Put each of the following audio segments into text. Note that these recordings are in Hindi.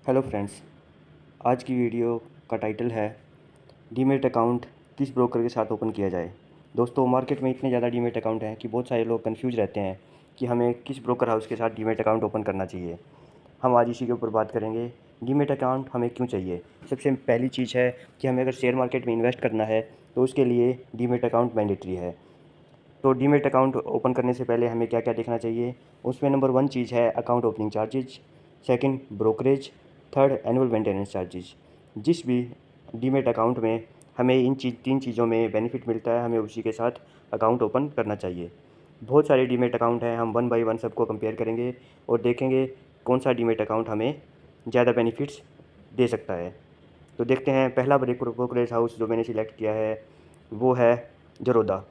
हेलो फ्रेंड्स, आज की वीडियो का टाइटल है डीमैट अकाउंट किस ब्रोकर के साथ ओपन किया जाए। दोस्तों, मार्केट में इतने ज़्यादा डीमैट अकाउंट हैं कि बहुत सारे लोग कंफ्यूज रहते हैं कि हमें किस ब्रोकर हाउस के साथ डीमैट अकाउंट ओपन करना चाहिए। हम आज इसी के ऊपर बात करेंगे। डीमैट अकाउंट हमें क्यों चाहिए। सबसे पहली चीज़ है कि हमें अगर शेयर मार्केट में इन्वेस्ट करना है तो उसके लिए डीमैट अकाउंट मैंडेटरी है। तो डीमैट अकाउंट ओपन करने से पहले हमें क्या क्या देखना चाहिए। उसमें नंबर 1 चीज़ है account opening charges, second brokerage, third annual maintenance charges. जिस भी डीमैट अकाउंट में हमें इन तीन चीज़ों में बेनिफिट मिलता है, हमें उसी के साथ अकाउंट ओपन करना चाहिए। बहुत सारे डीमैट अकाउंट हैं, हम वन बाय वन सबको कंपेयर करेंगे और देखेंगे कौन सा डीमैट अकाउंट हमें ज़्यादा बेनिफिट्स दे सकता है। तो देखते हैं, पहला ब्रोकरेज हाउस जो मैंने सिलेक्ट किया है वो है ज़रोदा।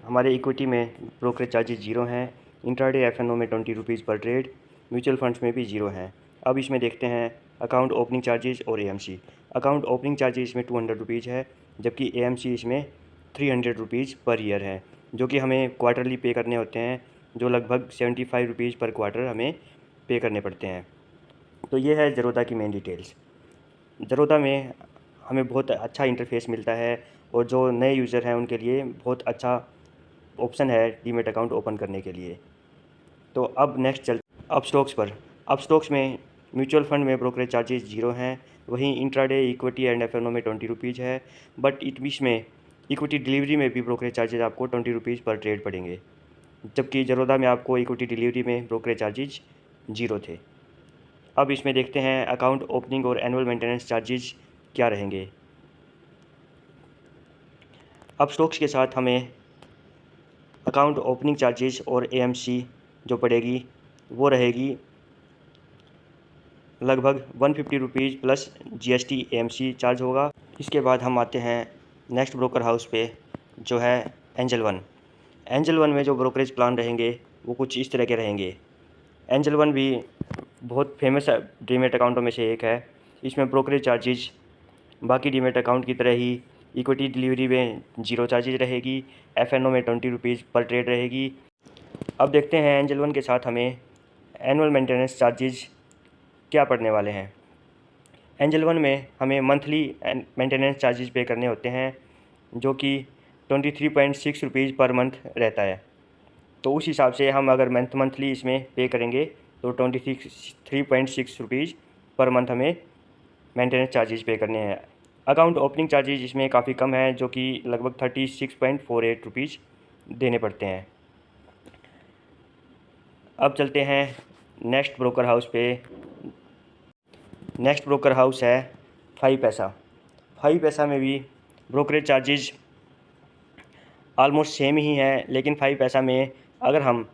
हमारे इक्विटी में ब्रोकरेज चार्जेस ज़ीरो हैं, इंट्राडे एफएनओ में 20 रुपीज़ पर ट्रेड, म्यूचुअल फंड्स में भी ज़ीरो हैं। अब इसमें देखते हैं अकाउंट ओपनिंग चार्जेस और एएमसी। अकाउंट ओपनिंग चार्जेस इसमें 200 रुपीज़ है, जबकि एएमसी इसमें 300 रुपीज़ पर ईयर है, जो कि हमें क्वार्टरली पे करने होते हैं, जो लगभग 75 रुपीज़ पर क्वार्टर हमें पे करने पड़ते हैं। तो ये है ज़रोदा की मेन डिटेल्स। ज़रोदा में हमें बहुत अच्छा इंटरफेस मिलता है और जो नए यूज़र हैं उनके लिए बहुत अच्छा ऑप्शन है डीमैट अकाउंट ओपन करने के लिए। तो अब नेक्स्ट चल अब स्टॉक्स पर। अब स्टॉक्स में म्यूचुअल फंड में ब्रोकरेज चार्जेस ज़ीरो हैं, वहीं इंट्राडे इक्विटी एंड एफएनओ में 20 रुपीज़ है, बट इसमें इक्विटी डिलीवरी में भी ब्रोकरेज चार्जेस आपको 20 रुपीज़ पर ट्रेड पड़ेंगे, जबकि ज़रोदा में आपको इक्विटी डिलीवरी में ब्रोकरेज चार्जेज ज़ीरो थे। अब इसमें देखते हैं अकाउंट ओपनिंग और एनुअल मेंटेनेंस चार्जेज क्या रहेंगे। अब स्टॉक्स के साथ हमें अकाउंट ओपनिंग चार्जेस और एएमसी जो पड़ेगी वो रहेगी लगभग 150 rupees plus GST AMC charge होगा। इसके बाद हम आते हैं नेक्स्ट ब्रोकर हाउस पे, जो है एंजल वन। एंजल वन में जो ब्रोकरेज प्लान रहेंगे वो कुछ इस तरह के रहेंगे। एंजल वन भी बहुत फेमस डीमैट अकाउंटों में से एक है। इसमें ब्रोकरेज चार्जेज बाकी डीमैट अकाउंट की तरह ही इक्विटी डिलीवरी में ज़ीरो चार्जेज रहेगी, एफएनओ में 20 रुपीज़ पर ट्रेड रहेगी। अब देखते हैं एंजल वन के साथ हमें एनुअल मेंटेनेंस चार्जेज क्या पड़ने वाले हैं। एंजल वन में हमें मंथली मेंटेनेंस चार्जेज पे करने होते हैं, जो कि 23.6 रुपीज़ पर मंथ रहता है। तो उस हिसाब से हम अगर मंथली इसमें पे करेंगे तो 23.6 रुपीज़ पर मंथ हमें मेंटेनेंस चार्जेज पे करने हैं। अकाउंट ओपनिंग चार्जेज इसमें काफ़ी कम है, जो कि लगभग 36.48 रुपीज़ देने पड़ते हैं। अब चलते हैं नेक्स्ट ब्रोकर हाउस पे। नेक्स्ट ब्रोकर हाउस है 5 पैसा। 5 पैसा में भी ब्रोकरेज चार्जेज ऑलमोस्ट सेम ही हैं, लेकिन 5 पैसा में अगर हम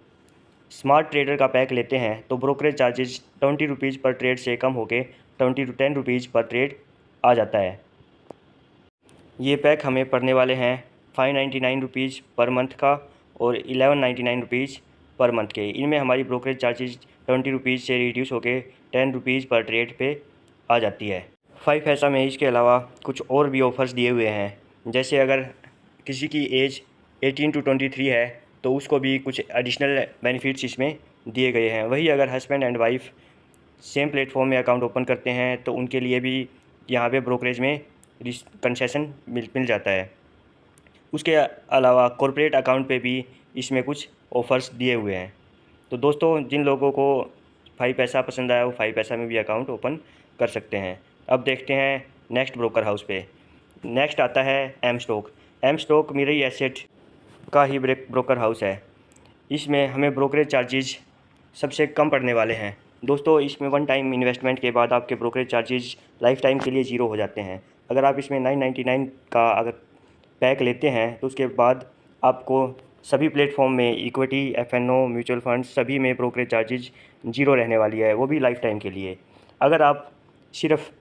स्मार्ट ट्रेडर का पैक लेते हैं तो ब्रोकरेज चार्जेज 20 रुपीज़ पर ट्रेड से कम होकर 10 रुपीज़ पर ट्रेड आ जाता है। ये पैक हमें पड़ने वाले हैं 599 रुपीज़ पर मंथ का और 1199 रुपीज़ पर मंथ के। इनमें हमारी ब्रोकरेज चार्जेज 20 रुपीज़ से रिड्यूस होकर 10 रुपीज़ पर ट्रेड पे आ जाती है। 5 पैसा में इसके अलावा कुछ और भी ऑफ़र्स दिए हुए हैं, जैसे अगर किसी की एज 18 to 23 है तो उसको भी कुछ एडिशनल बेनिफिट्स इसमें दिए गए हैं। वही अगर husband and wife same platform में अकाउंट ओपन करते हैं तो उनके लिए भी यहाँ पे ब्रोकरेज में कंसेशन मिल जाता है। उसके अलावा कॉर्पोरेट अकाउंट पे भी इसमें कुछ ऑफ़र्स दिए हुए हैं। तो दोस्तों, जिन लोगों को 5 पैसा पसंद आया वो 5 पैसा में भी अकाउंट ओपन कर सकते हैं। अब देखते हैं नेक्स्ट ब्रोकर हाउस पे। नेक्स्ट आता है M stock. M stock Mirae asset का ही ब्रोकर हाउस है। इसमें हमें ब्रोकरेज चार्जेज सबसे कम पड़ने वाले हैं। दोस्तों, इसमें वन टाइम इन्वेस्टमेंट के बाद आपके ब्रोकरेज चार्जेज लाइफ टाइम के लिए ज़ीरो हो जाते हैं। अगर आप इसमें 999 का अगर पैक लेते हैं तो उसके बाद आपको सभी प्लेटफॉर्म में इक्विटी, एफएनओ, म्यूचुअल फंड सभी में ब्रोकरेज चार्जेज ज़ीरो रहने वाली है, वो भी लाइफ टाइम के लिए। अगर आप सिर्फ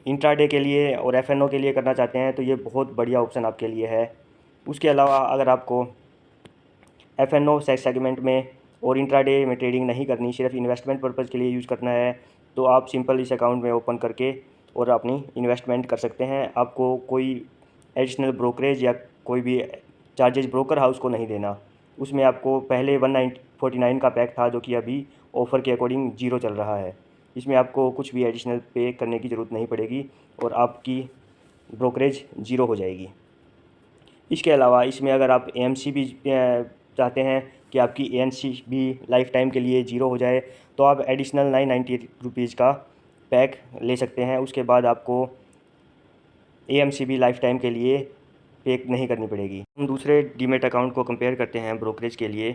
इंट्राडे के लिए और एफएनओ के लिए करना चाहते हैं तो ये बहुत बढ़िया ऑप्शन आपके लिए है। उसके अलावा अगर आपको एफएनओ सेगमेंट में और इंट्राडे में ट्रेडिंग नहीं करनी, सिर्फ इन्वेस्टमेंट पर्पज़ के लिए यूज़ करना है, तो आप सिंपल इस अकाउंट में ओपन करके और अपनी इन्वेस्टमेंट कर सकते हैं। आपको कोई एडिशनल ब्रोकरेज या कोई भी चार्जेज ब्रोकर हाउस को नहीं देना। उसमें आपको पहले 149 का पैक था, जो कि अभी ऑफ़र के अकॉर्डिंग ज़ीरो चल रहा है। इसमें आपको कुछ भी एडिशनल पे करने की ज़रूरत नहीं पड़ेगी और आपकी ब्रोकरेज ज़ीरो हो जाएगी। इसके अलावा इसमें अगर आप AMC भी चाहते हैं कि आपकी ANC भी लाइफ टाइम के लिए ज़ीरो हो जाए, तो आप एडिशनल 998 रुपीज़ का पैक ले सकते हैं। उसके बाद आपको AMC भी लाइफ टाइम के लिए पे नहीं करनी पड़ेगी। हम दूसरे डीमेट अकाउंट को कंपेयर करते हैं ब्रोकरेज के लिए,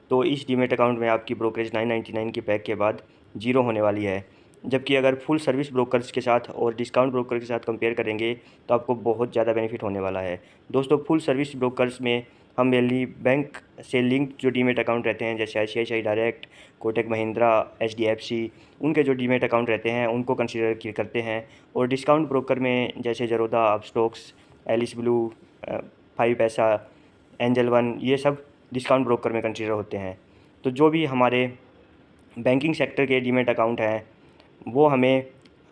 तो इस डीमेट अकाउंट में आपकी ब्रोकरेज 999 के पैक के बाद ज़ीरो होने वाली है। जबकि अगर फुल सर्विस ब्रोकर्स के साथ और डिस्काउंट ब्रोकर के साथ कंपेयर करेंगे तो आपको बहुत ज़्यादा बेनिफिट होने वाला है। दोस्तों, फुल सर्विस ब्रोकर्स में हम मेनली बैंक से लिंक जो डीमेट अकाउंट रहते हैं, जैसे ICICI direct, Kotak Mahindra, HDFC, उनके जो डीमेट अकाउंट रहते हैं उनको कंसिडर करते हैं। और डिस्काउंट ब्रोकर में जैसे ज़रोधा, अपस्टॉक्स, एलिस ब्लू, 5 पैसा, एंजल वन, ये सब डिस्काउंट ब्रोकर में कंसिडर होते हैं। तो जो भी हमारे बैंकिंग सेक्टर के डीमेट अकाउंट हैं वो हमें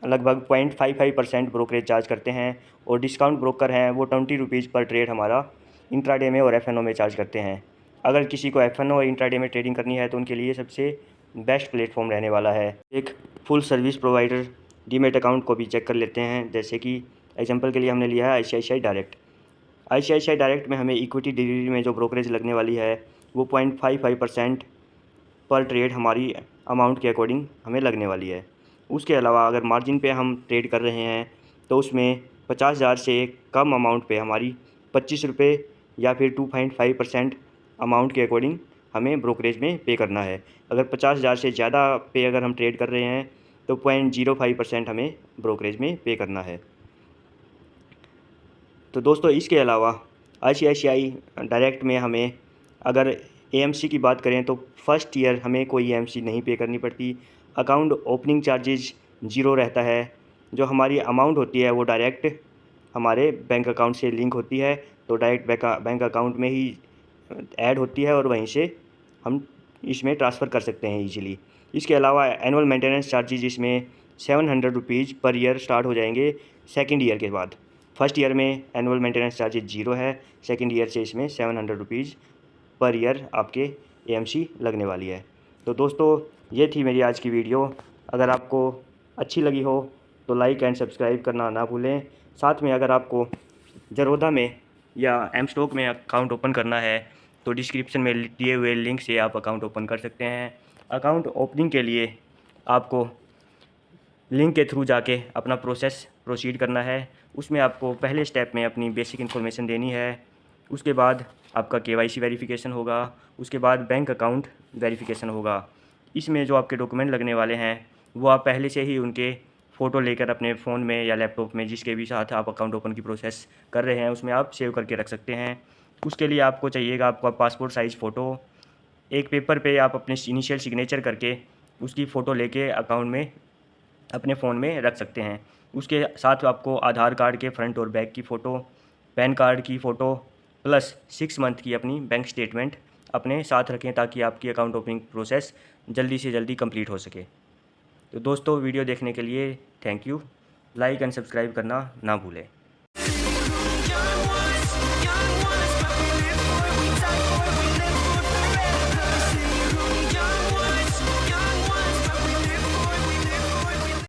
लगभग 0.55% ब्रोकरेज चार्ज करते हैं, और डिस्काउंट ब्रोकर हैं वो 20 रुपीज़ पर ट्रेड हमारा इंट्राडे में और FNO में चार्ज करते हैं। अगर किसी को FNO और इंट्राडे में ट्रेडिंग करनी है तो उनके लिए सबसे बेस्ट प्लेटफॉर्म रहने वाला है। एक full service provider demat account को भी चेक कर लेते हैं। जैसे कि एग्जांपल के लिए हमने लिया है ICICI डायरेक्ट। ICICI डायरेक्ट में हमें इक्विटी डिलीवरी में जो ब्रोकरेज लगने वाली है वो 0.55% पर ट्रेड हमारी अमाउंट के अकॉर्डिंग हमें लगने वाली है। उसके अलावा अगर मार्जिन पे हम ट्रेड कर रहे हैं तो उसमें 50,000 से कम अमाउंट पे हमारी 25 रुपये या फिर 2.5% अमाउंट के अकॉर्डिंग हमें ब्रोकरेज में पे करना है। अगर 50,000 से ज़्यादा पे अगर हम ट्रेड कर रहे हैं तो 0.05% हमें ब्रोकरेज में पे करना है। तो दोस्तों, इसके अलावा ICICI डायरेक्ट में हमें अगर AMC की बात करें तो फर्स्ट ईयर हमें कोई AMC नहीं पे करनी पड़ती। अकाउंट ओपनिंग चार्जेस ज़ीरो रहता है। जो हमारी अमाउंट होती है वो डायरेक्ट हमारे बैंक अकाउंट से लिंक होती है, तो डायरेक्ट बैंक अकाउंट में ही ऐड होती है और वहीं से हम इसमें ट्रांसफ़र कर सकते हैं ईजिली। इसके अलावा एनुअल मेंटेनेंस चार्जेस इसमें 700 रुपीज़ पर ईयर स्टार्ट हो जाएंगे सेकेंड ईयर के बाद। फर्स्ट ईयर में एनुअल मेंटेनेंस चार्जेस ज़ीरो है, सेकेंड ईयर से इसमें 700 रुपीज़ पर ईयर आपके AMC लगने वाली है। तो दोस्तों, ये थी मेरी आज की वीडियो। अगर आपको अच्छी लगी हो तो लाइक एंड सब्सक्राइब करना ना भूलें। साथ में अगर आपको ज़रोधा में या एमस्टॉक में अकाउंट ओपन करना है तो डिस्क्रिप्शन में दिए हुए लिंक से आप अकाउंट ओपन कर सकते हैं। अकाउंट ओपनिंग के लिए आपको लिंक के थ्रू जाके अपना प्रोसीड करना है। उसमें आपको पहले स्टेप में अपनी बेसिक इन्फॉर्मेशन देनी है। उसके बाद आपका KYC वेरिफिकेशन होगा। उसके बाद बैंक अकाउंट वेरिफिकेशन होगा। इसमें जो आपके डॉक्यूमेंट लगने वाले हैं वो आप पहले से ही उनके फ़ोटो लेकर अपने फ़ोन में या लैपटॉप में, जिसके भी साथ आप अकाउंट ओपन की प्रोसेस कर रहे हैं, उसमें आप सेव करके रख सकते हैं। उसके लिए आपको चाहिएगा आपका पासपोर्ट साइज़ फ़ोटो। एक पेपर पे आप अपने इनिशियल सिग्नेचर करके उसकी फ़ोटो लेके अकाउंट में अपने फ़ोन में रख सकते हैं। उसके साथ आपको आधार कार्ड के फ्रंट और बैक की फ़ोटो, पैन कार्ड की फ़ोटो प्लस 6 मंथ की अपनी बैंक स्टेटमेंट अपने साथ रखें ताकि आपकी अकाउंट ओपनिंग प्रोसेस जल्दी से जल्दी कंप्लीट हो सके। तो दोस्तों, वीडियो देखने के लिए thank you. Like and subscribe करना ना भूलें।